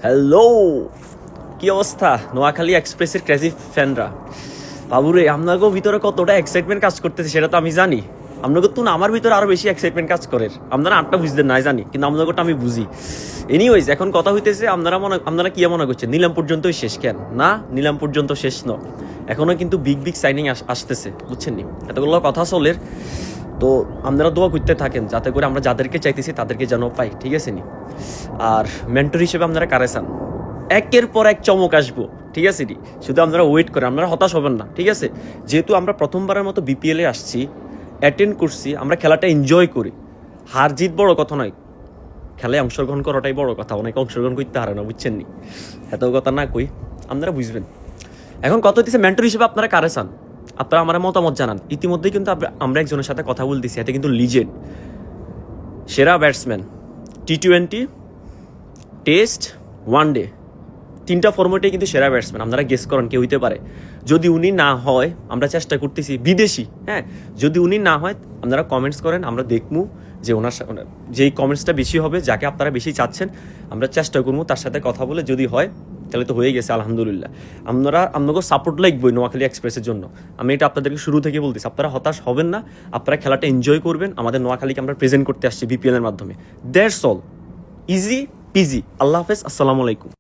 Hello, কি অবস্থা নোয়াখালী এক্সপ্রেসের ক্রেজি ফ্যানরা? বাবুরে, আপনাকেও ভিতরে কতটা এক্সাইটমেন্ট কাজ করতেছে সেটা তো আমি জানি। আপনাকে তো না, আমার ভিতরে আরো বেশি এক্সাইটমেন্ট কাজ করে। আপনারা আটটা বুঝতেন নাই জানি, কিন্তু আপনাকে আমি বুঝি। এনিওয়েজ, এখন কথা হইতেছে, আপনারা কি মনে করছেন নিলাম পর্যন্তই শেষ? কেন না, নিলাম পর্যন্ত শেষ ন, এখনো কিন্তু বিগ বিগ সাইনিং আসতেছে, বুঝছেন নি? এতগুলো কথা চলের। তো আপনারা দোয়া করতে থাকেন যাতে করে আমরা যাদেরকে চাইতেছি তাদেরকে যেন পাই, ঠিক আছে নি? আর মেন্টর হিসেবে আপনারা কারে চান? একের পর এক চমক আসবো, ঠিক আছে নি? শুধু আপনারা ওয়েট করেন, আপনারা হতাশ হবেন না, ঠিক আছে? যেহেতু আমরা প্রথমবারের মতো বিপিএলে আসছি, অ্যাটেন্ড করছি, আমরা খেলাটা এনজয় করি। হার জিত বড় কথা নয়, খেলায় অংশগ্রহণ করাটাই বড় কথা। অনেকে অংশগ্রহণ করতে পারে না, বুঝছেন নি? এত কথা না কই, আপনারা বুঝবেন। এখন কত হইতেছে, মেন্টর হিসেবে আপনারা কারে চান? আপনারা আমার মতামত জানান। ইতিমধ্যেই কিন্তু আমরা একজনের সাথে কথা বলতেছি, এতে কিন্তু লিজেন্ড, সেরা ব্যাটসম্যান, টি-20, টেস্ট, ওয়ানডে, তিনটা ফর্মেটে কিন্তু সেরা ব্যাটসম্যান। আপনারা গেস করেন কে হইতে পারে? যদি উনি না হয়, আমরা চেষ্টা করতেছি বিদেশি, হ্যাঁ, যদি উনি না হয় আপনারা কমেন্টস করেন, আমরা দেখবো যে ওনার যেই কমেন্টসটা বেশি হবে, যাকে আপনারা বেশি চাচ্ছেন, আমরা চেষ্টা করবো তার সাথে কথা বলে, যদি হয় তাহলে তো হয়ে গেছে আলহামদুলিল্লাহ। আপনাকে সাপোর্ট লাগবে নোয়াখালী এক্সপ্রেসের জন্য। আমি এটা আপনাদেরকে শুরু থেকে বলতেছি, আপনারা হতাশ হবেন না, আপনারা খেলাটা এনজয় করবেন। আমাদের নোয়াখালীকে আমরা প্রেজেন্ট করতে আসছি বিপিএল এর মাধ্যমে। That's all, easy peasy. আল্লাহ হাফেজ, আসসালামু আলাইকুম।